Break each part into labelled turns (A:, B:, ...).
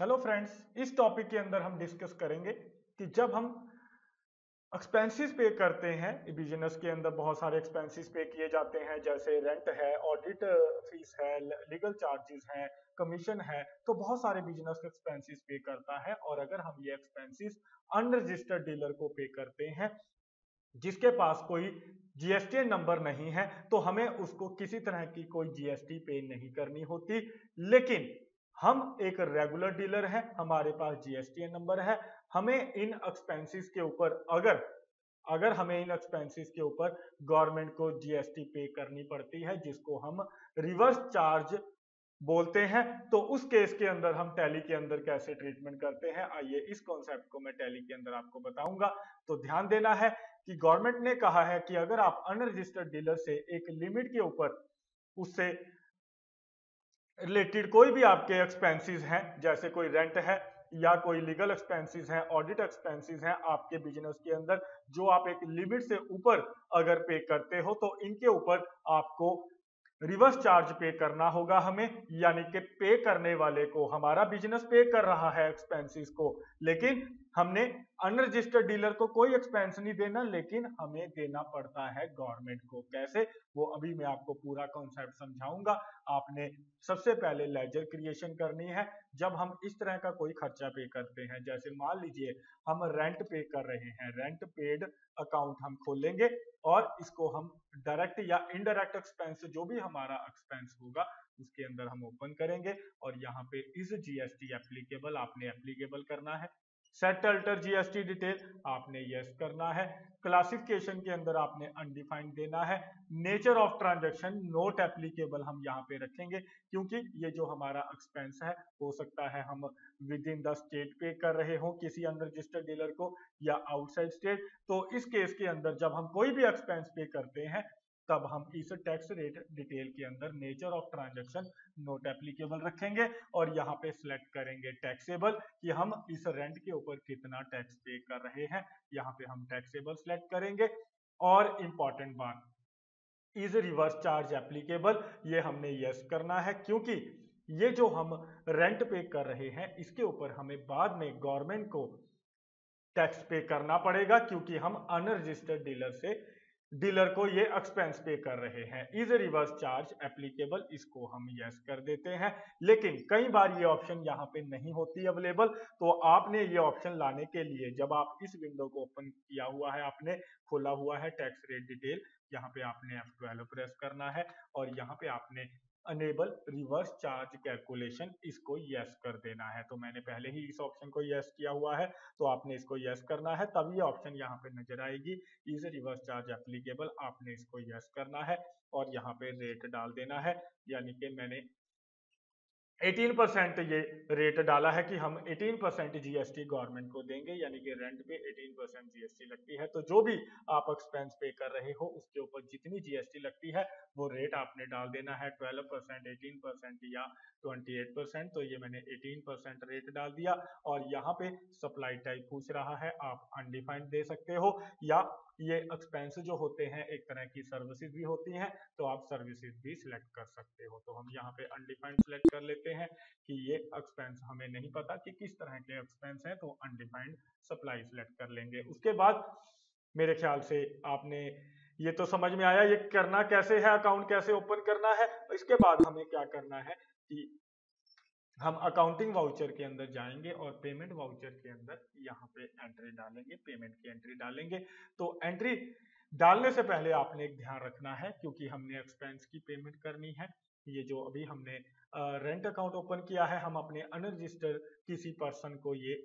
A: Hello friends, इस topic के अंदर हम डिस्कस करेंगे कि जब हम एक्सपेंसेस पे करते हैं बिजनेस के अंदर बहुत सारे एक्सपेंसेस पे किए जाते हैं, जैसे रेंट है, ऑडिट फीस है, लीगल चार्जेस हैं, कमीशन है। तो बहुत सारे बिजनेस एक्सपेंसेस पे करता है और अगर हम ये एक्सपेंसेस अनरजिस्टर्ड डीलर को पे करते हैं जिसके पास कोई जीएसटी नंबर नहीं है, तो हमें उसको किसी तरह की कोई जीएसटी पे नहीं करनी होती। लेकिन हम एक रेगुलर डीलर हैं, हमारे पास जीएसटी नंबर है। हमें इन एक्सपेंसेस के ऊपर अगर अगर हमें इन एक्सपेंसेस के ऊपर गवर्नमेंट को जीएसटी पे करनी पड़ती है, जिसको हम रिवर्स चार्ज बोलते हैं, तो उस केस के अंदर हम टैली के अंदर कैसे ट्रीटमेंट करते हैं, आइए इस कॉन्सेप्ट को मैं टैली के अंदर आपको बताऊंगा। तो ध्यान देना है कि गवर्नमेंट ने कहा है कि अगर आप अनरजिस्टर्ड डीलर से एक लिमिट के ऊपर उससे रिलेटेड कोई भी आपके एक्सपेंसेस हैं, जैसे कोई रेंट है या कोई लीगल एक्सपेंसेस हैं, ऑडिट एक्सपेंसेस हैं आपके बिजनेस के अंदर, जो आप एक लिमिट से ऊपर अगर पे करते हो, तो इनके ऊपर आपको रिवर्स चार्ज पे करना होगा हमें। यानी कि पे करने वाले को हमारा बिजनेस पे कर रहा है एक्सपेंसेस को, लेकिन हमने अनरजिस्टर्ड डीलर को कोई एक्सपेंस नहीं देना, लेकिन हमें देना पड़ता है गवर्नमेंट को। कैसे, वो अभी मैं आपको पूरा कॉन्सेप्ट समझाऊंगा। आपने सबसे पहले लेजर क्रिएशन करनी है। जब हम इस तरह का कोई खर्चा पे करते हैं, जैसे मान लीजिए हम रेंट पे कर रहे हैं, रेंट पेड अकाउंट हम खोलेंगे और इसको हम डायरेक्ट या इनडायरेक्ट एक्सपेंस जो भी हमारा एक्सपेंस होगा उसके अंदर हम ओपन करेंगे और यहाँ पे इज जीएसटी एप्लीकेबल आपने एप्लीकेबल करना है। सेट अल्टर जीएसटी डिटेल आपने यस करना है। क्लासिफिकेशन के अंदर आपने अनडिफाइंड देना है। Nature of transaction note applicable हम यहाँ पे रखेंगे, क्योंकि ये जो हमारा एक्सपेंस है हो सकता है हम विद इन द स्टेट पे कर रहे हो किसी अनरजिस्टर्ड डीलर को या आउटसाइड स्टेट। तो इस केस के अंदर जब हम कोई भी एक्सपेंस पे करते हैं, तब हम इस टैक्स रेट डिटेल के अंदर nature of transaction note applicable रखेंगे और यहाँ पे सिलेक्ट करेंगे टैक्सेबल कि हम इस रेंट के ऊपर कितना टैक्स पे कर रहे हैं। यहाँ पे हम टैक्सेबल सिलेक्ट करेंगे। और इंपॉर्टेंट बात, इज रिवर्स चार्ज एप्लीकेबल, ये हमने यस करना है, क्योंकि ये जो हम रेंट पे कर रहे हैं इसके ऊपर हमें बाद में गवर्नमेंट को टैक्स पे करना पड़ेगा, क्योंकि हम अनरजिस्टर्ड डीलर से डीलर को ये एक्सपेंस पे कर रहे हैं। इज रिवर्स चार्ज एप्लीकेबल, इसको हम यस कर देते हैं। लेकिन कई बार ये ऑप्शन यहाँ पे नहीं होती अवेलेबल, तो आपने ये ऑप्शन लाने के लिए जब आप इस विंडो को ओपन किया हुआ है, आपने खोला हुआ है टैक्स रेट डिटेल, यहाँ पे आपने F12 प्रेस करना है और यहाँ पे आपने अनेबल रिवर्स चार्ज कैलकुलेशन इसको यस कर देना है। तो मैंने पहले ही इस ऑप्शन को यस किया हुआ है, तो आपने इसको यस करना है, तब ये ऑप्शन यहाँ पे नजर आएगी। इज रिवर्स चार्ज एप्लीकेबल, आपने इसको यस करना है और यहाँ पे रेट डाल देना है। यानी कि मैंने 18% ये रेट डाला है कि हम 18% जीएसटी गवर्नमेंट को देंगे, यानी कि रेंट पे 18% जीएसटी लगती है। तो जो भी आप एक्सपेंस पे कर रहे हो उसके ऊपर जितनी जीएसटी लगती है वो रेट आपने डाल देना है, 12%, 18% या 28%। तो ये मैंने 18% रेट डाल दिया और यहाँ पे सप्लाई टाइप पूछ रहा है, आप अनडिफाइंड दे सकते हो, या ये एक्सपेंस जो होते हैं एक तरह की सर्विसेज भी होती हैं, तो आप सर्विसेज भी सिलेक्ट कर सकते हो। तो हम यहाँ पे अनडिफाइंड सिलेक्ट कर लेते हैं कि ये एक्सपेंस हमें नहीं पता कि किस तरह के एक्सपेंस हैं, तो अनडिफाइंड सप्लाई सिलेक्ट कर लेंगे। उसके बाद मेरे ख्याल से आपने ये तो समझ में आया ये करना कैसे है, अकाउंट कैसे ओपन करना है। इसके बाद हमें क्या करना है कि हम अकाउंटिंग वाउचर के अंदर जाएंगे और पेमेंट वाउचर के अंदर यहाँ पे एंट्री डालेंगे, पेमेंट की एंट्री डालेंगे। तो एंट्री डालने से पहले आपने एक ध्यान रखना है, क्योंकि हमने एक्सपेंस की पेमेंट करनी है। ये जो अभी हमने रेंट अकाउंट ओपन किया है, हम अपने अनरजिस्टर्ड किसी पर्सन को ये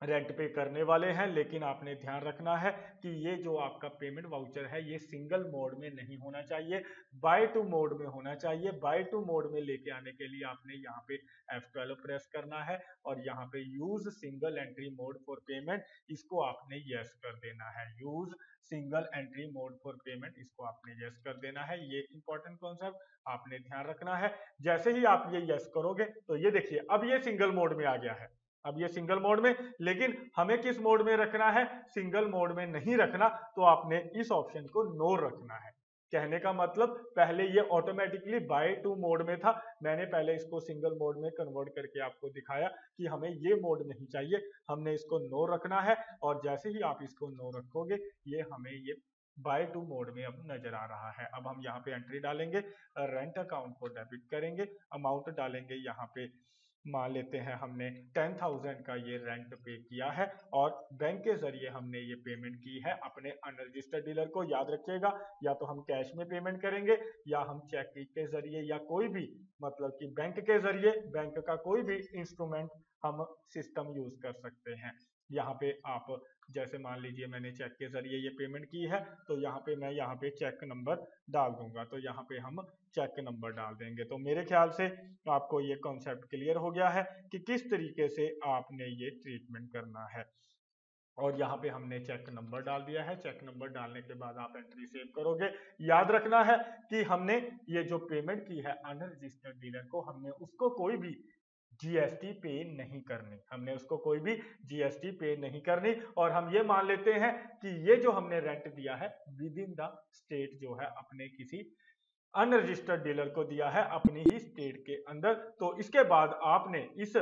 A: रेंट पे करने वाले हैं, लेकिन आपने ध्यान रखना है कि ये जो आपका पेमेंट वाउचर है ये सिंगल मोड में नहीं होना चाहिए, बाय टू मोड में होना चाहिए। बाय टू मोड में लेके आने के लिए आपने यहाँ पे F12 प्रेस करना है और यहाँ पे use single entry mode for payment, इसको आपने यस कर देना है। Use single entry mode for payment, इसको आपने यस कर देना है। ये इंपॉर्टेंट कॉन्सेप्ट आपने ध्यान रखना है। जैसे ही आप ये यस करोगे तो ये देखिए अब ये सिंगल मोड में आ गया है, अब ये सिंगल मोड में, लेकिन हमें किस मोड में रखना है, सिंगल मोड में नहीं रखना, तो आपने इस ऑप्शन को नो रखना है। कहने का मतलब पहले ये ऑटोमेटिकली बाय टू मोड में था, मैंने पहले इसको सिंगल मोड में कन्वर्ट करके आपको दिखाया कि हमें ये मोड नहीं चाहिए, हमने इसको नो रखना है। और जैसे ही आप इसको नो रखोगे ये हमें ये बाय टू मोड में अब नजर आ रहा है। अब हम यहाँ पे एंट्री डालेंगे, रेंट अकाउंट को डेबिट करेंगे, अमाउंट डालेंगे, यहाँ पे मान लेते हैं हमने 10,000 का ये रेंट पे किया है और बैंक के जरिए हमने ये पेमेंट की है अपने अनरजिस्टर्ड डीलर को। याद रखिएगा, या तो हम कैश में पेमेंट करेंगे या हम चेक के जरिए या कोई भी मतलब कि बैंक के जरिए, बैंक का कोई भी इंस्ट्रूमेंट हम सिस्टम यूज कर सकते हैं। यहाँ पे आप जैसे मान लीजिए मैंने चेक के जरिए ये पेमेंट की है, तो यहाँ पे मैं यहाँ पे चेक नंबर डाल दूंगा, तो यहाँ पे हम चेक नंबर डाल देंगे। तो मेरे ख्याल से आपको ये कॉन्सेप्ट क्लियर हो गया है कि किस तरीके से आपने ये ट्रीटमेंट करना है। और यहाँ पे हमने चेक नंबर डाल दिया है, चेक नंबर डालने के बाद आप एंट्री सेव करोगे। याद रखना है कि हमने ये जो पेमेंट की है अनरजिस्टर्ड डीलर को, हमने उसको कोई भी जीएसटी पे नहीं करनी, हमने उसको कोई भी जीएसटी पे नहीं करनी। और हम ये मान लेते हैं कि ये जो हमने रेंट दिया है विद इन द स्टेट जो है, अपने किसी अनरजिस्टर्ड डीलर को दिया है अपनी ही स्टेट के अंदर। तो इसके बाद आपने इस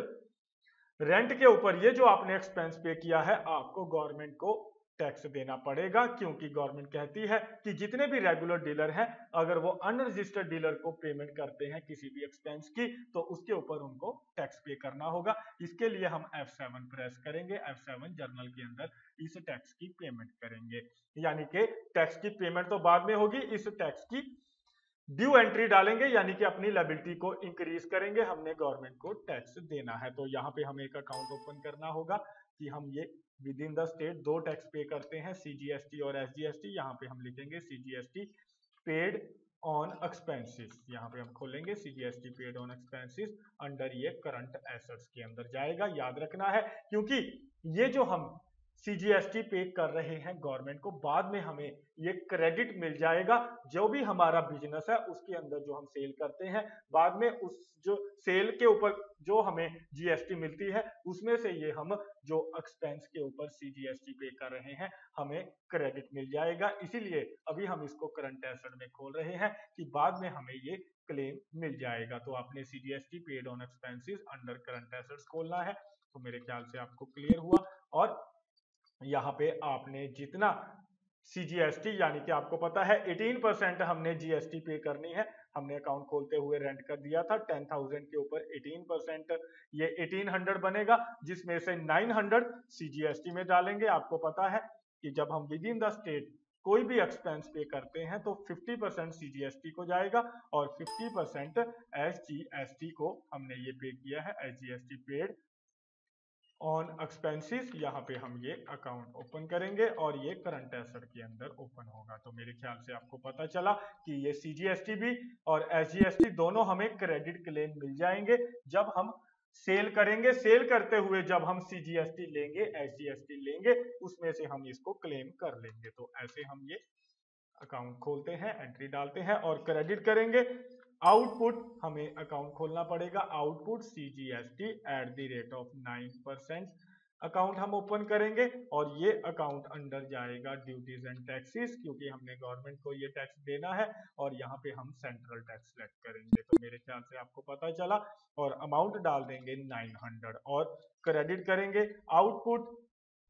A: रेंट के ऊपर ये जो आपने एक्सपेंस पे किया है, आपको गवर्नमेंट को टैक्स देना पड़ेगा, क्योंकि गवर्नमेंट कहती है कि जितने भी रेगुलर डीलर हैं अगर वो अनरजिस्टर्ड डीलर को पेमेंट करते हैं किसी भी एक्सपेंस की, तो उसके ऊपर उनको टैक्स पे करना होगा। इसके लिए हम F7 प्रेस करेंगे, F7 जर्नल के अंदर इस टैक्स की पेमेंट करेंगे। यानी कि टैक्स की पेमेंट तो बाद में होगी, इस टैक्स की ड्यू एंट्री डालेंगे, यानी कि अपनी लायबिलिटी को इंक्रीज करेंगे, हमने गवर्नमेंट को टैक्स देना है। तो यहाँ पे हमें एक अकाउंट ओपन करना होगा कि हम ये with in the state 2 tax पे करते हैं, सीजीएसटी और एसजीएसटी। यहाँ पे हम लिखेंगे सीजीएसटी पेड ऑन एक्सपेंसेस, यहाँ पे हम खोलेंगे CGST paid on expenses, under ये करंट एसेट्स के अंदर जाएगा। याद रखना है क्योंकि ये जो हम सीजीएसटी पे कर रहे हैं गवर्नमेंट को, बाद में हमें ये क्रेडिट मिल जाएगा। जो भी हमारा बिजनेस है उसके अंदर जो हम सेल करते हैं, बाद में उस जो सेल के ऊपर जो हमें जीएसटी मिलती है उसमें से ये हम जो एक्सपेंस के ऊपर सीजीएसटी पे कर रहे हैं हमें क्रेडिट मिल जाएगा। इसीलिए अभी हम इसको करंट एसेट में खोल रहे हैं कि बाद में हमें ये क्लेम मिल जाएगा। तो आपने CGST paid on expenses under current assets खोलना है। तो मेरे ख्याल से आपको क्लियर हुआ। और यहाँ पे आपने जितना सीजीएसटी, यानी कि आपको पता है 18% हमने जीएसटी पे करनी है। हमने अकाउंट खोलते हुए रेंट कर दिया था 10,000 के ऊपर 18%, ये 1800 बनेगा, जिसमें से 900 सीजीएसटी में डालेंगे। आपको पता है कि जब हम विद इन द स्टेट कोई भी एक्सपेंस पे करते हैं तो 50% सीजीएसटी को जाएगा और 50% एसजीएसटी को हमने ये पे किया है, एसजीएसटी पेड ऑन एक्सपेंसेस। यहाँ पे हम ये अकाउंट ओपन करेंगे और ये करंट एसेट के अंदर ओपन होगा। तो मेरे ख्याल से आपको पता चला कि ये सीजीएसटी भी और एसजीएसटी दोनों हमें क्रेडिट क्लेम मिल जाएंगे जब हम सेल करेंगे। सेल करते हुए जब हम सीजीएसटी लेंगे, एसजीएसटी लेंगे, उसमें से हम इसको क्लेम कर लेंगे। तो ऐसे हम ये अकाउंट खोलते हैं, एंट्री डालते हैं और क्रेडिट करेंगे। आउटपुट हमें अकाउंट खोलना पड़ेगा, output CGST at the rate of 9% account हम ओपन करेंगे और ये अकाउंट अंडर जाएगा ड्यूटीज एंड टैक्सेस, क्योंकि हमने गवर्नमेंट को ये टैक्स देना है और यहाँ पे हम सेंट्रल टैक्स सेलेक्ट करेंगे। तो मेरे ख्याल से आपको पता चला। और अमाउंट डाल देंगे 900 और क्रेडिट करेंगे। आउटपुट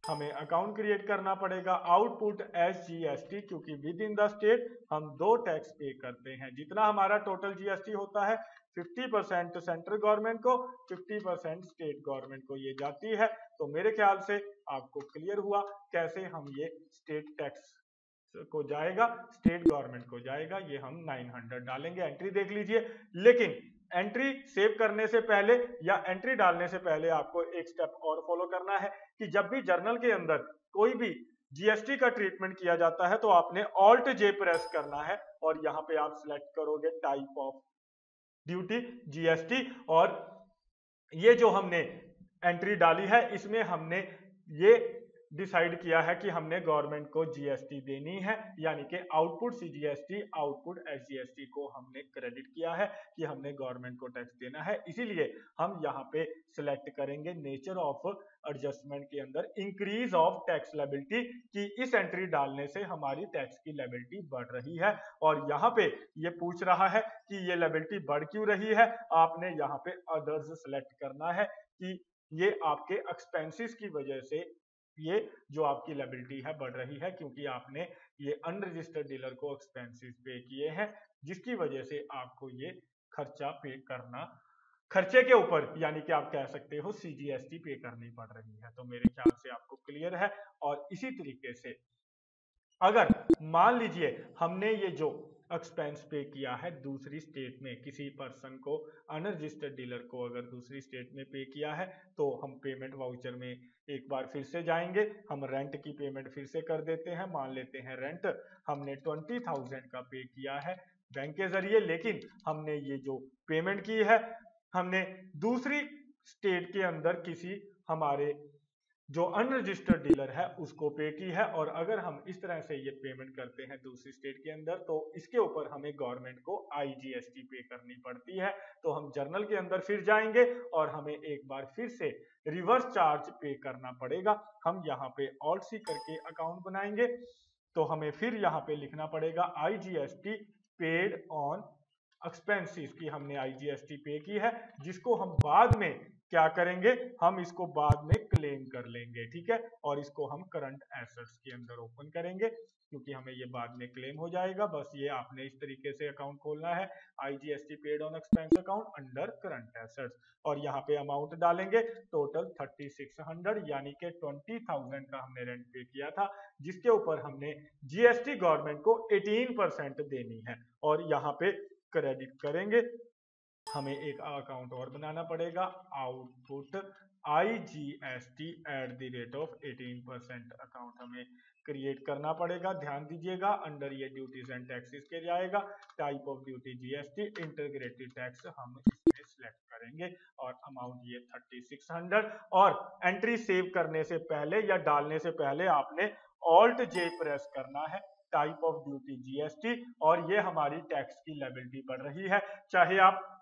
A: हमें अकाउंट क्रिएट करना पड़ेगा, आउटपुट एसजीएसटी, क्योंकि विद इन द स्टेट हम 2 टैक्स पे करते हैं। जितना हमारा टोटल जीएसटी होता है 50% सेंट्रल गवर्नमेंट को, 50% स्टेट गवर्नमेंट को ये जाती है। तो मेरे ख्याल से आपको क्लियर हुआ कैसे हम ये स्टेट टैक्स को जाएगा, स्टेट गवर्नमेंट को जाएगा, ये हम 900 डालेंगे। एंट्री देख लीजिए। लेकिन एंट्री सेव करने से पहले या एंट्री डालने से पहले आपको एक स्टेप और फॉलो करना है कि जब भी जर्नल के अंदर कोई भी जीएसटी का ट्रीटमेंट किया जाता है तो आपने ऑल्ट जे प्रेस करना है और यहाँ पे आप सिलेक्ट करोगे टाइप ऑफ ड्यूटी जीएसटी। और ये जो हमने एंट्री डाली है इसमें हमने ये डिसाइड किया है कि हमने गवर्नमेंट को जीएसटी देनी है, यानी कि आउटपुट सीजीएसटी आउटपुट एसजीएसटी को हमने क्रेडिट किया है कि हमने गवर्नमेंट को टैक्स देना है। इसीलिए हम यहाँ पे सिलेक्ट करेंगे नेचर ऑफ एडजस्टमेंट के अंदर इंक्रीज ऑफ टैक्स लायबिलिटी कि इस एंट्री डालने से हमारी टैक्स की लायबिलिटी बढ़ रही है। और यहाँ पे ये पूछ रहा है कि ये लायबिलिटी बढ़ क्यों रही है, आपने यहाँ पे अदर्स सेलेक्ट करना है कि ये आपके एक्सपेंसेस की वजह से ये जो आपकी लायबिलिटी है बढ़ रही है, क्योंकि आपने ये अनरजिस्टर्ड डीलर को एक्सपेंसेस पे किए हैं, जिसकी वजह से आपको ये खर्चा पे करना, खर्चे के ऊपर यानी कि आप कह सकते हो सीजीएसटी पे करनी पड़ रही है। तो मेरे ख्याल से आपको क्लियर है। और इसी तरीके से अगर मान लीजिए हमने ये जो एक्सपेंस पे किया है दूसरी स्टेट में, किसी पर्सन को अनरजिस्टर्ड डीलर को अगर दूसरी स्टेट में पे किया है, तो हम पेमेंट वाउचर में एक बार फिर से जाएंगे, हम रेंट की पेमेंट फिर से कर देते हैं। मान लेते हैं रेंट हमने 20,000 का पे किया है बैंक के जरिए, लेकिन हमने ये जो पेमेंट की है हमने दूसरी स्टेट के अंदर किसी हमारे जो अनरजिस्टर्ड डीलर है उसको पे की है। और अगर हम इस तरह से ये पेमेंट करते हैं दूसरी स्टेट के अंदर, तो इसके ऊपर हमें गवर्नमेंट को आईजीएसटी पे करनी पड़ती है। तो हम जर्नल के अंदर फिर जाएंगे और हमें एक बार फिर से रिवर्स चार्ज पे करना पड़ेगा। हम यहाँ पे ऑल्ट सी करके अकाउंट बनाएंगे, तो हमें फिर यहाँ पे लिखना पड़ेगा आईजीएसटी पेड ऑन एक्सपेंसेस की हमने आईजीएसटी पे की है, जिसको हम बाद में क्या करेंगे, हम इसको बाद में क्लेम कर लेंगे, ठीक है। और इसको हम करंट एसेट्स के अंदर ओपन करेंगे, क्योंकि हमें ये बाद में क्लेम हो जाएगा। बस ये आपने इस तरीके से अकाउंट खोलना है, IGST paid on expense account under current assets, और यहाँ पे अमाउंट डालेंगे टोटल 3600, यानी कि 20,000 का हमने रेंट पे किया था, जिसके ऊपर हमने जीएसटी गवर्नमेंट को 18% देनी है। और यहाँ पे क्रेडिट करेंगे, हमें एक अकाउंट और बनाना पड़ेगा, आउटपुट आईजीएसटी @18% अकाउंट हमें क्रिएट करना पड़ेगा। ध्यान दीजिएगा अंडर ये ड्यूटीज एंड टैक्सेस के जाएगा, type of duty GST, integrated tax हम इसमें सिलेक्ट करेंगे, और अमाउंट ये 3600। और एंट्री सेव करने से पहले या डालने से पहले आपने ऑल्ट जे प्रेस करना है, टाइप ऑफ ड्यूटी जीएसटी, और ये हमारी टैक्स की लायबिलिटी बढ़ रही है। चाहे आप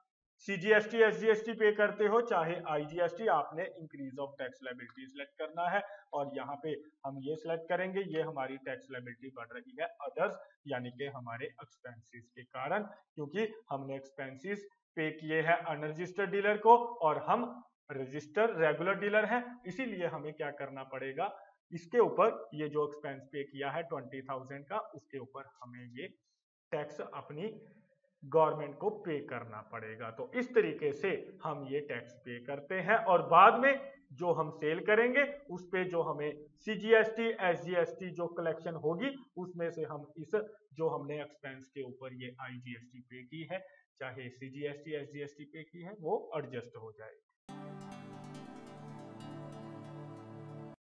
A: सीजीएसटी एसजीएसटी पे करते हो, चाहे आईजीएसटी, आपने increase of tax liability select करना है। और यहाँ पे हम ये सिलेक्ट करेंगे, ये हमारी टैक्स लायबिलिटी बढ़ रही है अदर्स, यानी कि हमारे एक्सपेंसेस के कारण, क्योंकि हमने एक्सपेंसेस पे किए हैं अनरजिस्टर्ड डीलर को और हम रजिस्टर रेगुलर डीलर हैं। इसीलिए हमें क्या करना पड़ेगा, इसके ऊपर ये जो एक्सपेंस पे किया है 20,000 का, उसके ऊपर हमें ये टैक्स अपनी गवर्नमेंट को पे करना पड़ेगा। तो इस तरीके से हम ये टैक्स पे करते हैं, और बाद में जो हम सेल करेंगे उस पे जो हमें सीजीएसटी एसजीएसटी जो कलेक्शन होगी, उसमें से हम इस जो हमने एक्सपेंस के ऊपर ये आईजीएसटी पे की है, चाहे सीजीएसटी एसजीएसटी पे की है, वो एडजस्ट हो जाएगी।